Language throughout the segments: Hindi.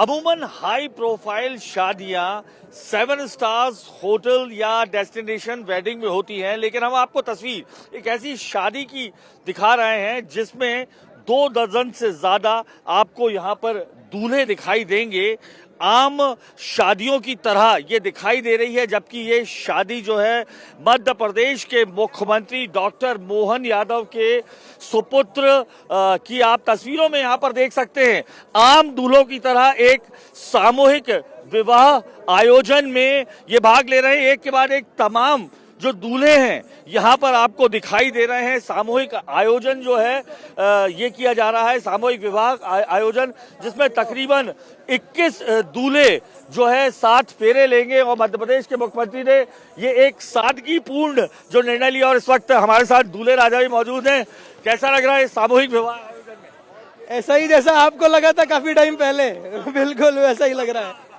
अमूमन हाई प्रोफाइल शादियां 7 स्टार्स होटल या डेस्टिनेशन वेडिंग में होती हैं, लेकिन हम आपको तस्वीर एक ऐसी शादी की दिखा रहे हैं जिसमें 2 दर्जन से ज्यादा आपको यहां पर दूल्हे दिखाई देंगे। आम शादियों की तरह ये दिखाई दे रही है, जबकि ये शादी जो है मध्य प्रदेश के मुख्यमंत्री डॉक्टर मोहन यादव के सुपुत्र की आप तस्वीरों में यहां पर देख सकते हैं। आम दूल्हों की तरह एक सामूहिक विवाह आयोजन में ये भाग ले रहे हैं। एक के बाद एक तमाम जो दूल्हे हैं यहाँ पर आपको दिखाई दे रहे हैं। सामूहिक आयोजन जो है ये किया जा रहा है, सामूहिक विवाह आयोजन, जिसमें तकरीबन 21 दूल्हे जो है 7 फेरे लेंगे। और मध्य प्रदेश के मुख्यमंत्री ने ये एक सादगीपूर्ण जो निर्णय लिया, और इस वक्त हमारे साथ दूल्हे राजा भी मौजूद हैं। कैसा लग रहा है सामूहिक विवाह आयोजन में? ऐसा ही जैसा आपको लगा था काफी टाइम पहले, बिल्कुल वैसा ही लग रहा है।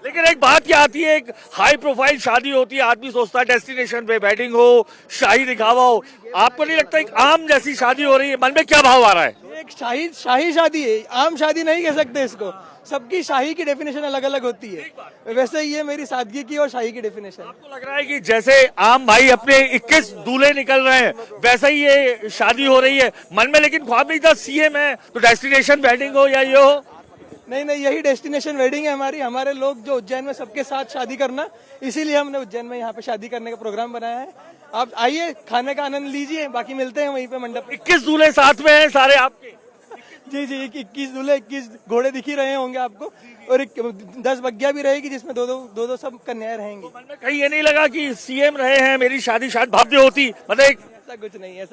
लेकिन एक बात क्या आती है, एक हाई प्रोफाइल शादी होती है, आदमी सोचता है डेस्टिनेशन पे वेडिंग हो, शाही दिखावा हो। आपको नहीं लगता एक आम जैसी शादी हो रही है? मन में क्या भाव आ रहा है? एक शाही शादी है, आम शादी नहीं कह सकते इसको। सबकी शाही की डेफिनेशन अलग अलग होती है, वैसे ये मेरी सादगी की और शाही की डेफिनेशन। आपको लग रहा है कि जैसे आम भाई अपने 21 दूल्हे निकल रहे हैं, वैसा ही ये शादी हो रही है मन में? लेकिन ख्वाब नहीं था सीएम है तो डेस्टिनेशन वेडिंग हो या ये हो? नहीं, यही डेस्टिनेशन वेडिंग है हमारी। हमारे लोग जो उज्जैन में सबके साथ शादी करना, इसीलिए हमने उज्जैन में यहाँ पे शादी करने का प्रोग्राम बनाया है। आप आइए, खाने का आनंद लीजिए, बाकी मिलते हैं वहीं पे मंडप। 21 दूल्हे साथ में हैं सारे आपके? जी, 21 दूल्हे, 21 घोड़े दिख ही रहे होंगे आपको, और 10 बग्गिया भी रहेगी जिसमें दो सब कन्याएं रहेंगी। मन में कहीं ये नहीं लगा कि सीएम रहे हैं, मेरी शादी शायद भव्य होती? मतलब ऐसा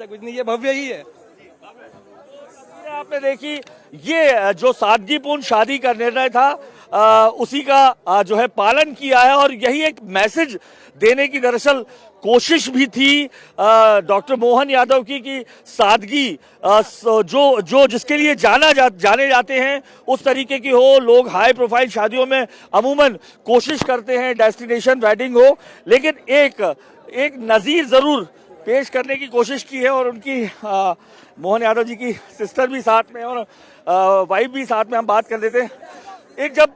कुछ नहीं, ये भव्य ही है। आपने देखी ये जो सादगीपूर्ण शादी का निर्णय था उसी का जो है पालन किया है, और यही एक मैसेज देने की दरअसल कोशिश भी थी डॉक्टर मोहन यादव की कि सादगी जो जिसके लिए जाने जाते हैं उस तरीके की हो। लोग हाई प्रोफाइल शादियों में अमूमन कोशिश करते हैं डेस्टिनेशन वेडिंग हो, लेकिन एक नजीर जरूर पेश करने की कोशिश की है। और उनकी मोहन यादव जी की सिस्टर भी साथ में और वाइफ भी साथ में, हम बात कर लेते हैं। एक जब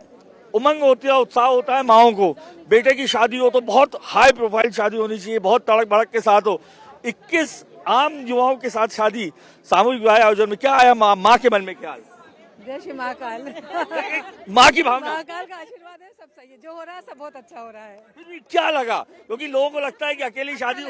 उमंग होती है, उत्साह होता है माओं को, बेटे की शादी हो तो बहुत हाई प्रोफाइल शादी होनी चाहिए, बहुत तड़क भड़क के साथ हो। 21 आम युवाओं के साथ शादी सामूहिक विवाह आयोजन में क्या आया माँ के मन में? क्या आया? जय श्री महाकाल। माँ की भावना, महाकाल का आशीर्वाद है, सब सही है, जो हो रहा है सब बहुत अच्छा हो रहा है। फिर भी क्या लगा? क्योंकि लोगों को लगता है कि अकेली शादी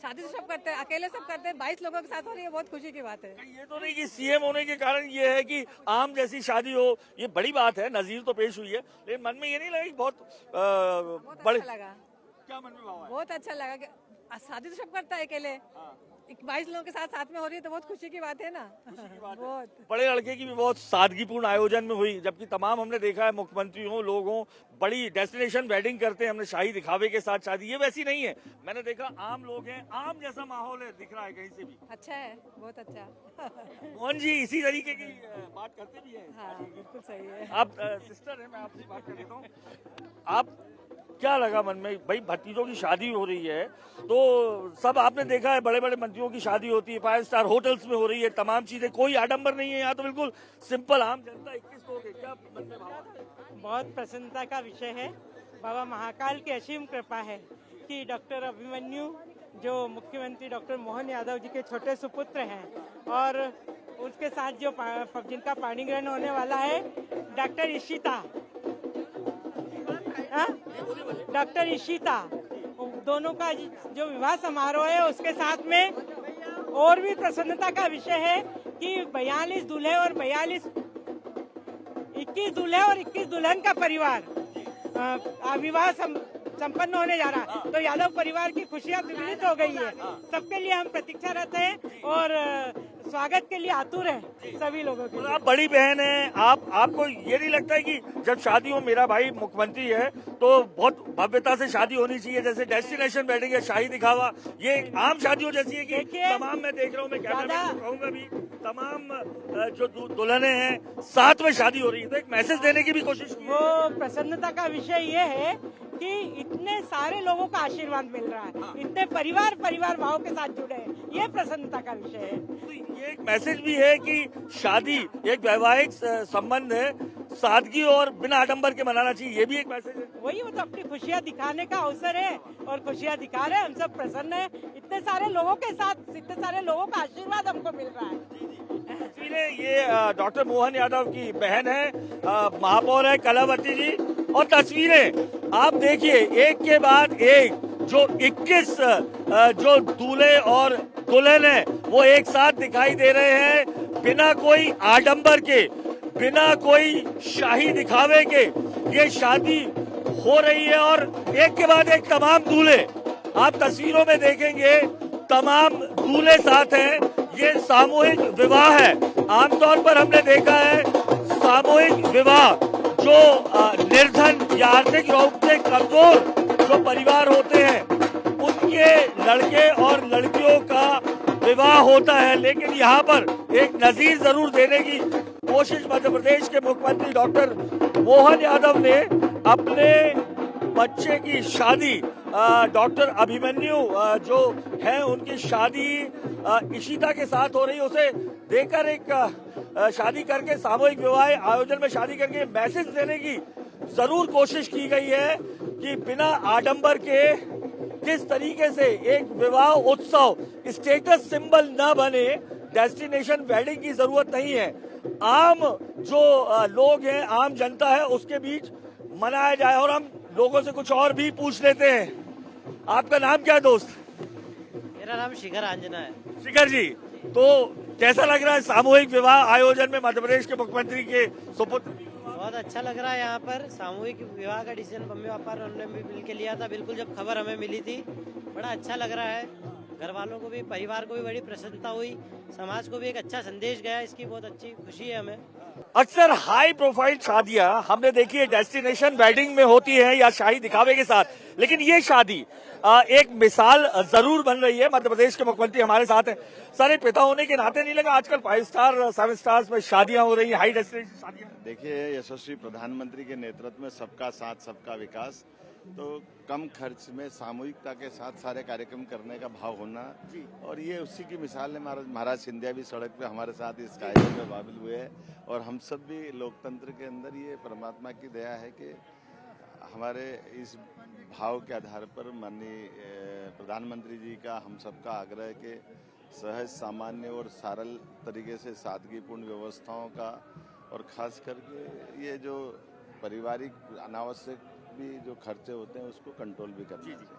शादी तो सब करते हैं, अकेले सब करते हैं, 22 लोगों के साथ हो रही है, बहुत खुशी की बात है। ये तो नहीं कि सीएम होने के कारण ये है कि आम जैसी शादी हो, ये बड़ी बात है, नजीर तो पेश हुई है, लेकिन मन में ये नहीं लगा कि बहुत बड़े? अच्छा लगा। क्या मन में भाव आया? बहुत अच्छा लगा कि शादी तो सब करता है अकेले, 22 लोगों के साथ में हो रही है तो बहुत खुशी की बात है ना। बहुत बड़े लड़के की भी बहुत सादगीपूर्ण आयोजन में हुई, जबकि तमाम हमने देखा है मुख्यमंत्री हो, लोग हो, बड़ी डेस्टिनेशन वेडिंग करते हैं, हमने शाही दिखावे के साथ शादी, ये वैसी नहीं है। मैंने देखा आम लोग हैं, आम जैसा माहौल है, दिख रहा है कहीं से भी। अच्छा है, बहुत अच्छा। मोहन जी इसी तरीके की बात करते भी है? हाँ, बिल्कुल सही है। आप सिस्टर है, मैं आपसे बात कर लेता हूँ। आप क्या लगा मन में? भाई भतीजों की शादी हो रही है तो सब आपने देखा है, बड़े बड़े मंत्रियों की शादी होती है, 5 स्टार होटल्स में हो रही है, तमाम चीजें, कोई आडंबर नहीं है। यहाँ तो बिल्कुल सिंपल आम जनता 21 लोग हैं, क्या मन में भाव? बहुत प्रसन्नता का विषय है। बाबा महाकाल की असीम कृपा है कि डॉक्टर अभिमन्यु जो मुख्यमंत्री डॉक्टर मोहन यादव जी के छोटे सुपुत्र हैं, और उसके साथ जो जिनका पाणी ग्रहण होने वाला है डॉक्टर इशिता, डॉक्टर इशिता, दोनों का जो विवाह समारोह है उसके साथ में और भी प्रसन्नता का विषय है कि 42 दूल्हे और 21 दूल्हे और 21 दुल्हन का परिवार विवाह संपन्न होने जा रहा है। तो यादव परिवार की खुशियां द्विगुणित हो गई है। सबके लिए हम प्रतीक्षारत हैं और स्वागत के लिए आतुर हैं सभी लोगों के लिए। आप बड़ी बहन हैं, आपको ये नहीं लगता है कि जब शादी हो, मेरा भाई मुख्यमंत्री है तो बहुत भव्यता से शादी होनी चाहिए, जैसे डेस्टिनेशन वेडिंग है, शाही दिखावा, ये आम शादियों जैसी है कि तमाम, मैं देख रहा हूँ, मैं कैमरा में कहूँगा भी, तमाम जो दुल्हने हैं साथ में शादी हो रही है, तो एक मैसेज देने की भी कोशिश की। वो प्रसन्नता का विषय ये है कि इतने सारे लोगों का आशीर्वाद मिल रहा है, इतने परिवार भाव के साथ जुड़े हैं, ये प्रसन्नता का विषय है। तो ये एक मैसेज भी है कि शादी एक वैवाहिक संबंध है, सादगी और बिना आडंबर के मनाना चाहिए, ये भी एक मैसेज है। वही वो तो अपनी खुशियाँ दिखाने का अवसर है और खुशियाँ दिखा रहे हैं, हम सब प्रसन्न है। इतने सारे लोगों के साथ, इतने सारे लोगों का आशीर्वाद हमको मिल रहा है। तस्वीरें ये डॉक्टर मोहन यादव की बहन है, महापौर है कलावती जी, और तस्वीरें आप देखिए एक के बाद एक, जो 21 जो दूल्हे और दुल्हन है वो एक साथ दिखाई दे रहे हैं, बिना कोई आडंबर के, बिना कोई शाही दिखावे के ये शादी हो रही है। और एक के बाद एक तमाम दूल्हे आप तस्वीरों में देखेंगे, तमाम दूल्हे साथ हैं। ये सामूहिक विवाह है। आमतौर पर हमने देखा है सामूहिक विवाह जो निर्धन या आर्थिक रूप से कमजोर जो परिवार होते हैं उनके लड़के और लड़कियों का विवाह होता है, लेकिन यहाँ पर एक नजीर जरूर देने की कोशिश मध्य प्रदेश के मुख्यमंत्री डॉक्टर मोहन यादव ने अपने बच्चे की शादी डॉक्टर अभिमन्यु जो है उनकी शादी इशिता के साथ हो रही है, उसे देखकर एक शादी करके सामूहिक विवाह आयोजन में शादी करके मैसेज देने की जरूर कोशिश की गई है कि बिना आडंबर के किस तरीके से एक विवाह उत्सव स्टेटस सिंबल न बने, डेस्टिनेशन वेडिंग की जरूरत नहीं है, आम जो लोग हैं, आम जनता है उसके बीच मनाया जाए। और हम लोगों से कुछ और भी पूछ लेते हैं। आपका नाम क्या है दोस्त? मेरा नाम शिखर आंजना है। शिखर जी, तो कैसा लग रहा है सामूहिक विवाह आयोजन में मध्य प्रदेश के मुख्यमंत्री के सुपुत्र? बहुत अच्छा लग रहा है। यहाँ पर सामूहिक विवाह का डिसीजन मम्मी पापा उन्होंने भी मिलकर लिया था, बिल्कुल जब खबर हमें मिली थी। बड़ा अच्छा लग रहा है, घर वालों को भी, परिवार को भी बड़ी प्रसन्नता हुई, समाज को भी एक अच्छा संदेश गया, इसकी बहुत अच्छी खुशी है हमें। अक्सर हाई प्रोफाइल शादियां हमने देखी है डेस्टिनेशन वेडिंग में होती है या शाही दिखावे के साथ, लेकिन ये शादी एक मिसाल जरूर बन रही है। मध्य प्रदेश के मुख्यमंत्री हमारे साथ हैं। सारे पिता होने के नाते नहीं लगा आजकल 5 स्टार 7 स्टार्स में शादियां हो रही है, हाई डेस्टिनेशन शादियां? देखिए, यशस्वी प्रधानमंत्री के नेतृत्व में सबका साथ सबका विकास, तो कम खर्च में सामूहिकता के साथ सारे कार्यक्रम करने का भाव होना, और ये उसी की मिसाल है। महाराज सिंधिया भी सड़क पे हमारे साथ इस कार्यक्रम में शामिल हुए हैं, और हम सब भी लोकतंत्र के अंदर ये परमात्मा की दया है कि हमारे इस भाव के आधार पर माननीय प्रधानमंत्री जी का हम सबका आग्रह है कि सहज, सामान्य और सरल तरीके से सादगीपूर्ण व्यवस्थाओं का, और खास करके ये जो पारिवारिक अनावश्यक भी जो खर्चे होते हैं उसको कंट्रोल भी करना चाहिए।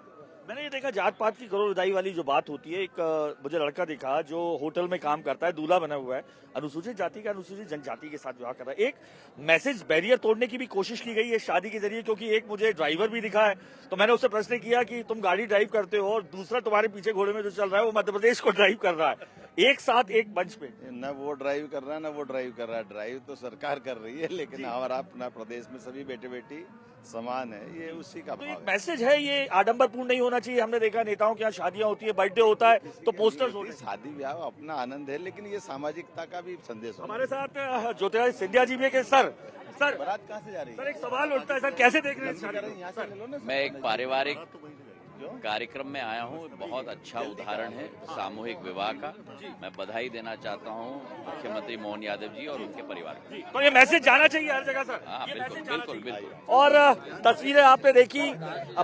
मैंने ये देखा जात पात की गौरवदाई वाली जो बात होती है, एक मुझे लड़का दिखा जो होटल में काम करता है, दूल्हा बना हुआ है, अनुसूचित जाति का अनुसूचित जनजाति के साथ विवाह कर रहा है। एक मैसेज बैरियर तोड़ने की भी कोशिश की गई है शादी के जरिए, क्योंकि एक मुझे ड्राइवर भी दिखा है, तो मैंने उससे प्रश्न किया कि तुम गाड़ी ड्राइव करते हो और दूसरा तुम्हारे पीछे घोड़े में जो चल रहा है वो मध्य प्रदेश को ड्राइव कर रहा है, एक साथ एक मंच पे। न वो ड्राइव कर रहा है, न वो ड्राइव कर रहा है, ड्राइव तो सरकार कर रही है, लेकिन हमारा अपना प्रदेश में सभी बेटे बेटी समान है, ये उसी का तो भाव एक है। मैसेज है, ये आडंबरपूर्ण नहीं होना चाहिए। हमने देखा नेताओं के यहाँ शादियां होती है, बर्थडे होता है तो पोस्टर्स होते हैं। शादी ब्याह अपना आनंद है, लेकिन ये सामाजिकता का भी संदेश है। हमारे साथ ज्योतिरादित्य सिंधिया जी भी है कि सर बारात कहाँ से जा रही है? सर एक सवाल उठता है, सर कैसे देख रहे हैं इस शादी को? यहाँ से ले लो ना। मैं एक पारिवारिक कार्यक्रम में आया हूँ, बहुत अच्छा उदाहरण है सामूहिक विवाह का। मैं बधाई देना चाहता हूँ मुख्यमंत्री मोहन यादव जी और उनके परिवार को। तो ये मैसेज जाना चाहिए हर जगह सर। हाँ, ये बिल्कुल मैसेज जाना बिल्कुल चाहिए। बिल्कुल। और तस्वीरें आपने देखी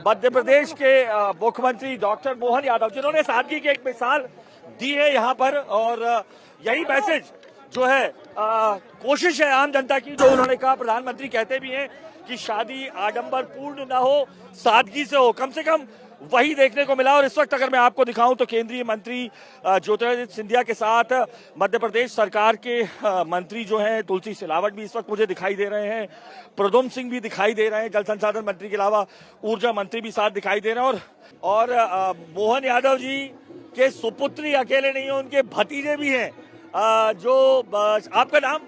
मध्य प्रदेश के मुख्यमंत्री डॉक्टर मोहन यादव जिन्होंने सादगी की एक मिसाल दी है यहाँ पर, और यही मैसेज जो है कोशिश है आम जनता की, जो उन्होंने कहा। प्रधानमंत्री कहते भी हैं कि शादी आडंबर पूर्ण न हो, सादगी से हो, कम से कम वही देखने को मिला। और इस वक्त अगर मैं आपको दिखाऊं तो केंद्रीय मंत्री ज्योतिरादित्य सिंधिया के साथ मध्य प्रदेश सरकार के मंत्री जो हैं तुलसी सिलावट भी इस वक्त मुझे दिखाई दे रहे हैं, प्रद्युम्न सिंह भी दिखाई दे रहे हैं, जल संसाधन मंत्री के अलावा ऊर्जा मंत्री भी साथ दिखाई दे रहे हैं। और मोहन यादव जी के सुपुत्री अकेले नहीं है, उनके भतीजे भी हैं। जो आपका नाम?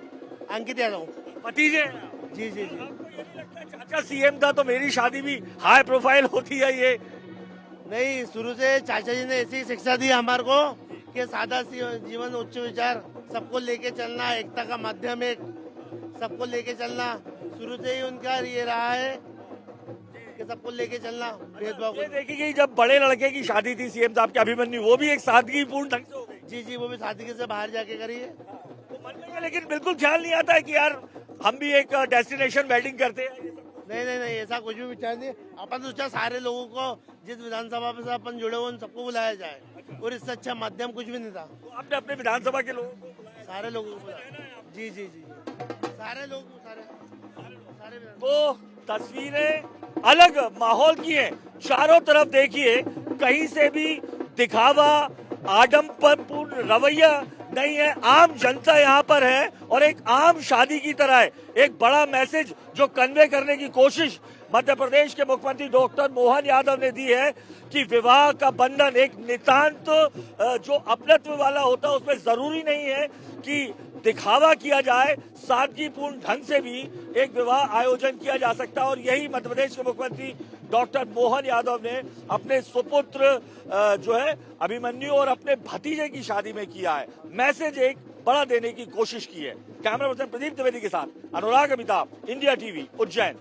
अंकित यादव। भतीजे? जी जी जी। चाचा सीएम था तो मेरी शादी भी हाई प्रोफाइल होती है। ये नहीं, शुरू से चाचा जी ने ऐसी शिक्षा दी हमारे को कि सादा जीवन, उच्च विचार, सबको लेके चलना, एकता का माध्यम एक, सबको लेके चलना, शुरू से ही उनका ये रहा है कि सबको लेके चलना, भेदभाव। ये देखी गई जब बड़े लड़के की शादी थी सीएम साहब के अभिमन्यु, वो भी एक सादगीपूर्ण ढंग से हो गई। जी जी, वो भी सादगी से बाहर जाके करी है। तो मन में लेकिन बिल्कुल ख्याल नहीं आता है कि यार हम भी एक डेस्टिनेशन वेडिंग करते हैं? नहीं नहीं नहीं, ऐसा कुछ भी विचार नहीं। अपन तो सोचा सारे लोगों को जिस विधानसभा से अपन जुड़े हुए उन सबको बुलाया जाए, और इससे अच्छा माध्यम कुछ भी नहीं था। तो आपने अपने विधानसभा के लोगों को बुलाया? सारे लोगों को बुलाया। जी जी जी, सारे लोग सारे तो तस्वीरें अलग माहौल की हैं। चारों तरफ देखिए, कहीं से भी दिखावा, आडंबरपूर्ण रवैया नहीं है। आम जनता यहाँ पर है और एक आम शादी की तरह है। एक बड़ा मैसेज जो कन्वे करने की कोशिश मध्य प्रदेश के मुख्यमंत्री डॉक्टर मोहन यादव ने दी है कि विवाह का बंधन एक नितांत जो अपनत्व वाला होता है, उसमें जरूरी नहीं है कि दिखावा किया जाए, सादगीपूर्ण ढंग से भी एक विवाह आयोजन किया जा सकता है। और यही मध्य प्रदेश के मुख्यमंत्री डॉक्टर मोहन यादव ने अपने सुपुत्र जो है अभिमन्यु और अपने भतीजे की शादी में किया है। मैसेज एक बड़ा देने की कोशिश की है। कैमरा पर्सन प्रदीप द्विवेदी के साथ अनुराग अमिताभ, इंडिया टीवी, उज्जैन।